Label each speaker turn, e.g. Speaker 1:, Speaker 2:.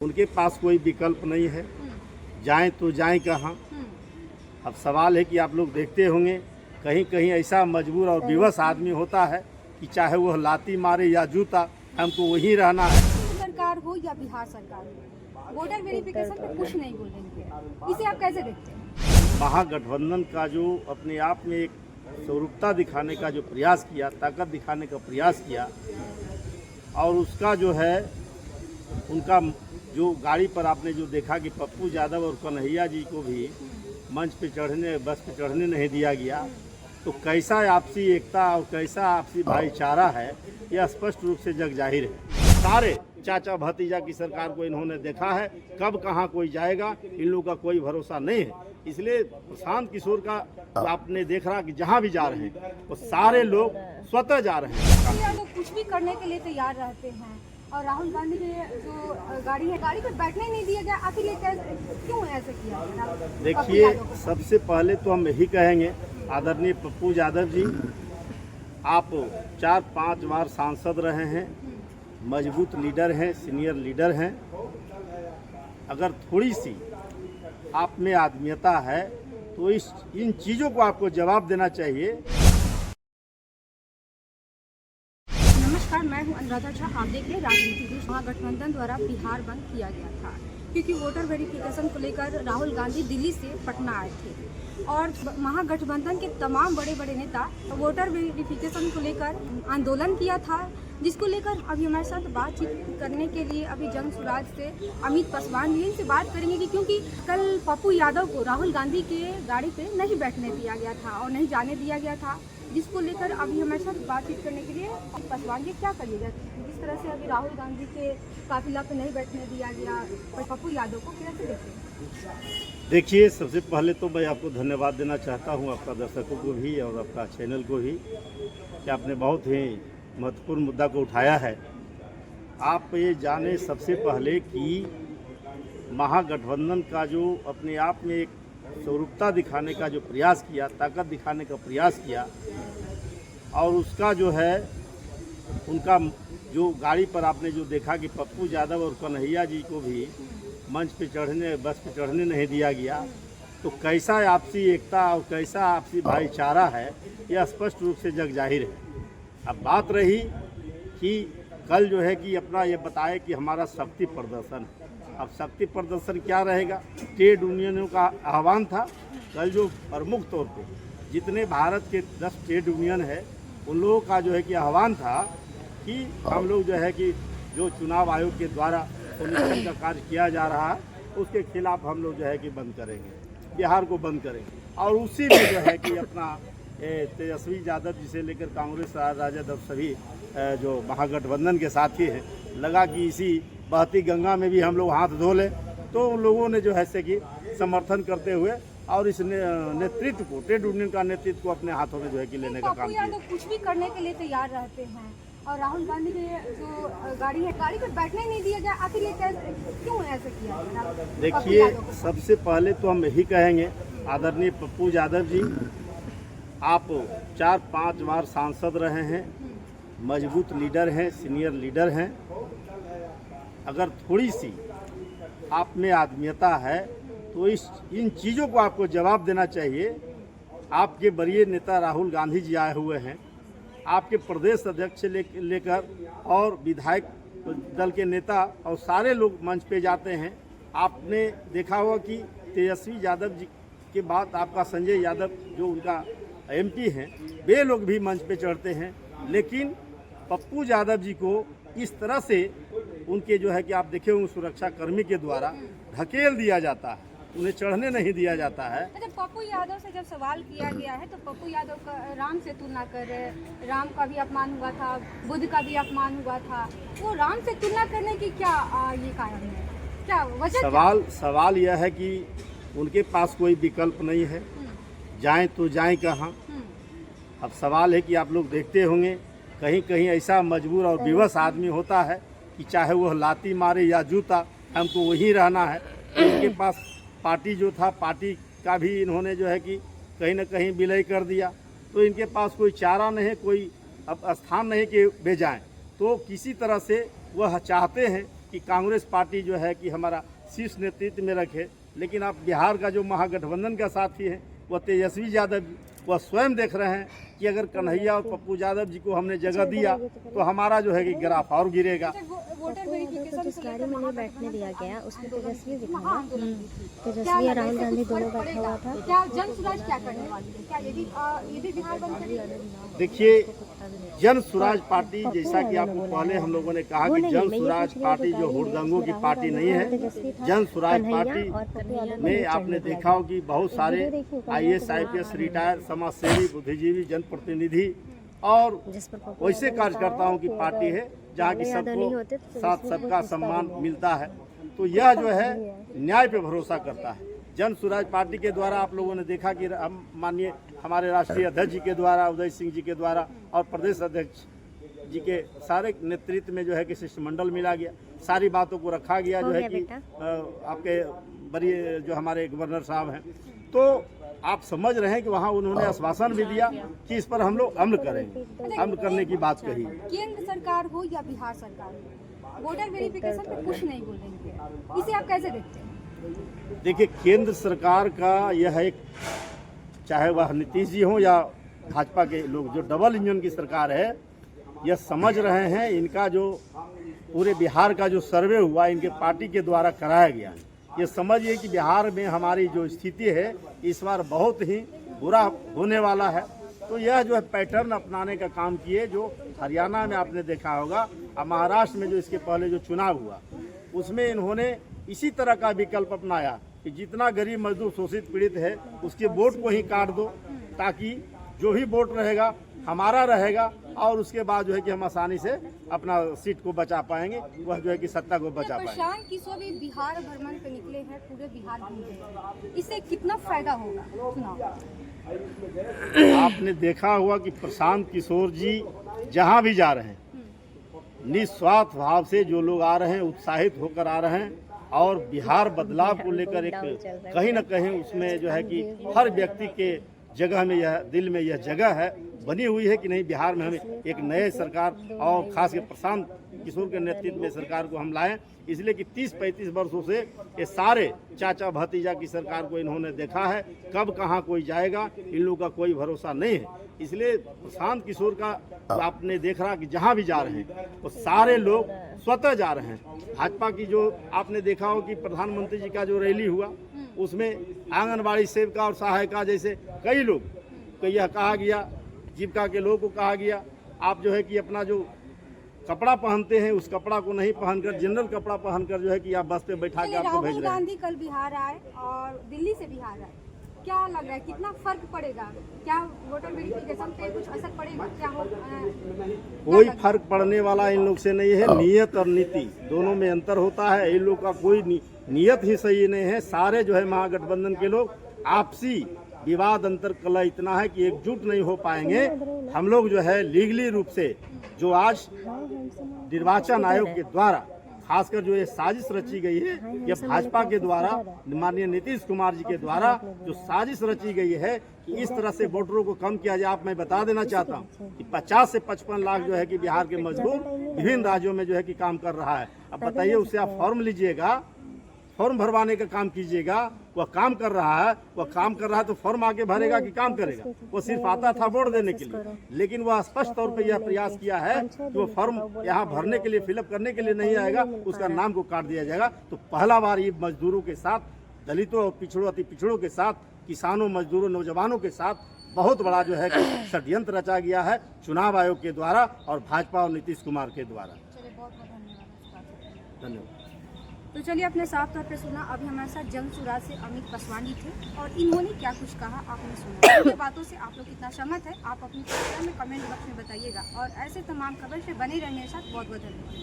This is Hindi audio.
Speaker 1: उनके पास कोई विकल्प नहीं है, जाएं तो जाएं कहाँ। अब सवाल है कि आप लोग देखते होंगे कहीं कहीं ऐसा मजबूर और विवश आदमी होता है कि चाहे वह लाती मारे या जूता, हमको वहीं रहना है।
Speaker 2: सरकार हो या बिहार सरकार हो, वोटर वेरिफिकेशन पे कुछ नहीं बोलेंगे। इसे आप कैसे देखते हैं?
Speaker 1: महागठबंधन का जो अपने आप में एक स्वरूपता दिखाने का जो प्रयास किया, ताकत दिखाने का प्रयास किया, और उसका जो है उनका जो गाड़ी पर आपने जो देखा कि पप्पू यादव और कन्हैया जी को भी मंच पे चढ़ने, बस पे चढ़ने नहीं दिया गया, तो कैसा आपसी एकता और कैसा आपसी भाईचारा है, यह स्पष्ट रूप से जग जाहिर है। सारे चाचा भतीजा की सरकार को इन्होंने देखा है, कब कहाँ कोई जाएगा इन लोगों का कोई भरोसा नहीं है। इसलिए प्रशांत किशोर का आपने देख रहा कि जहाँ भी जा रहे हैं वो सारे लोग स्वतः जा रहे हैं।
Speaker 2: लोग कुछ भी करने के लिए तैयार रहते हैं, और राहुल गांधी की जो गाड़ी है, गाड़ी पर बैठने नहीं दिया गया, आखिर ये क्यों ऐसे किया?
Speaker 1: देखिए, सबसे पहले तो हम यही कहेंगे, आदरणीय पप्पू यादव जी, आप 4-5 बार सांसद रहे हैं, मजबूत लीडर हैं, सीनियर लीडर हैं। अगर थोड़ी सी आप में आदमीयता है तो इन चीज़ों को आपको जवाब देना चाहिए।
Speaker 2: नमस्कार, मैं हूं अनुराधा झा। आप देख रहे हैं राजनीति। महागठबंधन द्वारा बिहार बंद किया गया था क्योंकि वोटर वेरिफिकेशन को लेकर राहुल गांधी दिल्ली से पटना आए थे, और महागठबंधन के तमाम बड़े बड़े नेता वोटर वेरिफिकेशन को लेकर आंदोलन किया था, जिसको लेकर अभी हमारे साथ बातचीत करने के लिए अभी जन सुराज से अमित पासवान जी से बात करेंगे कि क्योंकि कल पप्पू यादव को राहुल गांधी के गाड़ी पे नहीं बैठने दिया गया था और नहीं जाने दिया गया था, जिसको लेकर अभी हमारे साथ बातचीत करने के लिए पासवान जी क्या करिएगा, जिस तरह से अभी राहुल गांधी के काफिला पे नहीं बैठने दिया गया, और पप्पू यादव को कैसे देखते हैं?
Speaker 1: देखिए, सबसे पहले तो मैं आपको धन्यवाद देना चाहता हूं, आपका दर्शकों को भी और आपका चैनल को भी, कि आपने बहुत ही महत्वपूर्ण मुद्दा को उठाया है। आप ये जाने सबसे पहले कि महागठबंधन का जो अपने आप में एक स्वरूपता दिखाने का जो प्रयास किया, ताकत दिखाने का प्रयास किया, और उसका जो है उनका जो गाड़ी पर आपने जो देखा कि पप्पू यादव और कन्हैया जी को भी मंच पे चढ़ने, बस पे चढ़ने नहीं दिया गया, तो कैसा आपसी एकता और कैसा आपसी भाईचारा है, यह स्पष्ट रूप से जग जाहिर है। अब बात रही कि कल जो है कि अपना ये बताए कि हमारा शक्ति प्रदर्शन है। अब शक्ति प्रदर्शन क्या रहेगा? ट्रेड यूनियनों का आह्वान था कल, जो प्रमुख तौर पे जितने भारत के 10 ट्रेड यूनियन है उन लोगों का जो है कि आह्वान था कि हम लोग जो है कि जो चुनाव आयोग के द्वारा कमीशन का कार्य किया जा रहा है उसके खिलाफ हम लोग जो है कि बंद करेंगे, बिहार को बंद करेंगे। और उसी में जो है कि अपना तेजस्वी यादव जी से लेकर कांग्रेस, राजद और सभी जो महागठबंधन के साथी हैं, लगा कि इसी बहती गंगा में भी हम लोग हाथ धो लें, तो उन लोगों ने जो है से कि समर्थन करते हुए और इस नेतृत्व को, ट्रेड यूनियन का नेतृत्व को अपने हाथों में जो है कि लेने का काम किया।
Speaker 2: कुछ भी करने के लिए तैयार रहते हैं, और राहुल गांधी की जो गाड़ी है, गाड़ी पर बैठने नहीं दिया गया, आखिर ये क्यों ऐसे किया?
Speaker 1: देखिए, सबसे पहले तो हम यही कहेंगे, आदरणीय पप्पू यादव जी, आप 4-5 बार सांसद रहे हैं, मजबूत लीडर हैं, सीनियर लीडर हैं। अगर थोड़ी सी आप में आदमीयता है तो इन चीज़ों को आपको जवाब देना चाहिए। आपके वरीय नेता राहुल गांधी जी आए हुए हैं, आपके प्रदेश अध्यक्ष से लेकर और विधायक दल के नेता और सारे लोग मंच पे जाते हैं। आपने देखा होगा कि तेजस्वी यादव जी के बाद आपका संजय यादव जो उनका एमपी हैं, वे लोग भी मंच पे चढ़ते हैं, लेकिन पप्पू यादव जी को इस तरह से उनके जो है कि आप देखे होंगे सुरक्षा कर्मी के द्वारा ढकेल दिया जाता है, उन्हें चढ़ने नहीं दिया जाता है।
Speaker 2: जब पप्पू यादव से जब सवाल किया गया है तो पप्पू यादव का राम से तुलना कर रहे, राम का भी अपमान हुआ था, बुद्ध का भी अपमान हुआ था, वो राम से तुलना करने की क्या ये कारण है, क्या वजह?
Speaker 1: सवाल यह है कि उनके पास कोई विकल्प नहीं है, जाएं तो जाएं कहाँ। अब सवाल है कि आप लोग देखते होंगे कहीं कहीं ऐसा मजबूर और विवश आदमी होता है कि चाहे वह लाती मारे या जूता, हमको वहीं रहना है। तो इनके पास पार्टी जो था, पार्टी का भी इन्होंने जो है कि कहीं ना कहीं विलय कर दिया, तो इनके पास कोई चारा नहीं, कोई अब स्थान नहीं कि वे जाएँ। तो किसी तरह से वह चाहते हैं कि कांग्रेस पार्टी जो है कि हमारा शीर्ष नेतृत्व में रखे, लेकिन आप बिहार का जो महागठबंधन का साथी है वह तेजस्वी यादव, वह स्वयं देख रहे हैं कि अगर कन्हैया और पप्पू यादव जी को हमने जगह दिया तो हमारा जो है कि ग्राफ और गिरेगा।
Speaker 2: वोटर वेरिफिकेशन
Speaker 3: जिस गाड़ी में नहीं बैठने दिया गया उसमें तेजस्वी दिखा था। तेजस्वी और राहुल गांधी दोनों बैठा हुआ था।
Speaker 2: क्या जन सुराज क्या करने वाली है? क्या ये भी बिहार बंद करेगी?
Speaker 1: देखिए, जन स्वराज पार्टी, जैसा कि आपको पहले हम लोगों ने कहा कि जन स्वराज पार्टी जो हुड़दंगों की पार्टी नहीं है। जन स्वराज पार्टी में आपने देखा हो कि बहुत सारे IAS IPS रिटायर समाजसेवी, बुद्धिजीवी, जनप्रतिनिधि और वैसे कार्यकर्ताओं की पार्टी है जहाँ की सबको साथ सबका सम्मान मिलता है। तो यह जो है न्याय पे भरोसा करता है। जन स्वराज पार्टी के द्वारा आप लोगों ने देखा कि हम माननीय हमारे राष्ट्रीय अध्यक्ष जी के द्वारा, उदय सिंह जी के द्वारा और प्रदेश अध्यक्ष जी के सारे नेतृत्व में जो है कि शिष्टमंडल मिला गया, सारी बातों को रखा गया जो है कि आपके बड़ी जो हमारे गवर्नर साहब हैं, तो आप समझ रहे हैं कि वहाँ उन्होंने आश्वासन भी दिया कि इस पर हम लोग अमल करेंगे, अमल करने की बात कही।
Speaker 2: केंद्र सरकार हो या बिहार सरकार हो, वोटर वेरिफिकेशन पे कुछ नहीं बोलेंगे, इसे आप कैसे देखते हैं?
Speaker 1: देखिए, केंद्र सरकार का यह एक, चाहे वह नीतीश जी हो या भाजपा के लोग, जो डबल इंजन की सरकार है, यह समझ रहे हैं इनका जो पूरे बिहार का जो सर्वे हुआ इनके पार्टी के द्वारा कराया गया है, ये समझिए कि बिहार में हमारी जो स्थिति है इस बार बहुत ही बुरा होने वाला है। तो यह जो है पैटर्न अपनाने का काम किए, जो हरियाणा में आपने देखा होगा और महाराष्ट्र में जो इसके पहले जो चुनाव हुआ उसमें इन्होंने इसी तरह का विकल्प अपनाया कि जितना गरीब मजदूर शोषित पीड़ित है उसके वोट को ही काट दो, ताकि जो भी वोट रहेगा हमारा रहेगा और उसके बाद जो है कि हम आसानी से अपना सीट को बचा पाएंगे, वह जो है कि सत्ता को बचा पाएंगे।
Speaker 2: प्रशांत किशोर भी बिहार भ्रमण पे निकले हैं, पूरे बिहार घूमे हैं, इससे कितना फायदा होगा चुनाव?
Speaker 1: आपने देखा हुआ कि प्रशांत किशोर जी जहाँ भी जा रहे हैं निस्वार्थ भाव से जो लोग आ रहे हैं, उत्साहित होकर आ रहे हैं और बिहार बदलाव को लेकर एक कहीं न कहीं उसमें जो है कि हर व्यक्ति के जगह में यह दिल में यह जगह है, बनी हुई है कि नहीं बिहार में हमें एक नए सरकार और खास कर प्रशांत किशोर के नेतृत्व में सरकार को हम लाएं। इसलिए कि 30-35 वर्षों से ये सारे चाचा भतीजा की सरकार को इन्होंने देखा है, कब कहाँ कोई जाएगा इन लोगों का कोई भरोसा नहीं है। इसलिए प्रशांत किशोर का आपने देख रहा कि जहाँ भी जा रहे हैं वो सारे लोग स्वतः जा रहे हैं। भाजपा की जो आपने देखा हो कि प्रधानमंत्री जी का जो रैली हुआ उसमें आंगनबाड़ी सेविका और सहायिका जैसे कई लोग को यह कहा गया, जीविका के लोगों को कहा गया आप जो है कि अपना जो कपड़ा पहनते हैं उस कपड़ा को नहीं पहनकर जनरल कपड़ा पहनकर जो है कि आप बस पे बैठा के आपको भेज रहे हैं।
Speaker 2: राहुल गांधी कल बिहार आए और दिल्ली से बिहार आए, क्या लग रहा है कितना फर्क पड़ेगा? क्या वोटर वेरिफिकेशन पे कुछ असर पड़ेगा? क्या हो
Speaker 1: कोई फर्क पड़ने वाला इन लोग से नहीं है। नियत और नीति दोनों में अंतर होता है। इन लोग का कोई नियत ही सही नहीं है। सारे जो है महागठबंधन के लोग आपसी विवाद अंतर कला इतना है कि एकजुट नहीं हो पाएंगे। हम लोग जो है लीगली रूप से जो आज निर्वाचन आयोग के द्वारा खासकर जो ये साजिश रची गई है, ये भाजपा के द्वारा माननीय नीतीश कुमार जी के द्वारा जो साजिश रची गई है कि इस तरह से वोटरों को कम किया जाए। आप मैं बता देना चाहता हूँ कि 50 से 55 लाख जो है कि बिहार के मजदूर विभिन्न राज्यों में जो है कि काम कर रहा है। अब बताइए उससे आप फॉर्म लीजिएगा, फॉर्म भरवाने का काम कीजिएगा, वह काम कर रहा है, वह काम कर रहा है तो फॉर्म आगे भरेगा कि काम करेगा? वो सिर्फ आता था वोट देने के लिए, लेकिन वह स्पष्ट तौर पे यह प्रयास किया है कि वो फॉर्म यहाँ भरने के लिए फिलअप करने के लिए नहीं आएगा, उसका नाम को काट दिया जाएगा। तो पहला बार ये मजदूरों के साथ, दलितों और पिछड़ों अति पिछड़ों के साथ, किसानों मजदूरों नौजवानों के साथ बहुत बड़ा जो है कि षड्यंत्र रचा गया है चुनाव आयोग के द्वारा और भाजपा और नीतीश कुमार के द्वारा। धन्यवाद।
Speaker 2: तो चलिए आपने साफ तौर पे सुना। अभी हमारे साथ जन सुराज से अमित पसवानी थे और इन्होंने क्या कुछ कहा आपने सुना। ये बातों से आप लोग कितना सहमत है आप अपनी प्रतिक्रिया में कमेंट बॉक्स में बताइएगा और ऐसे तमाम खबर से बने रहने के साथ बहुत बहुत धन्यवाद।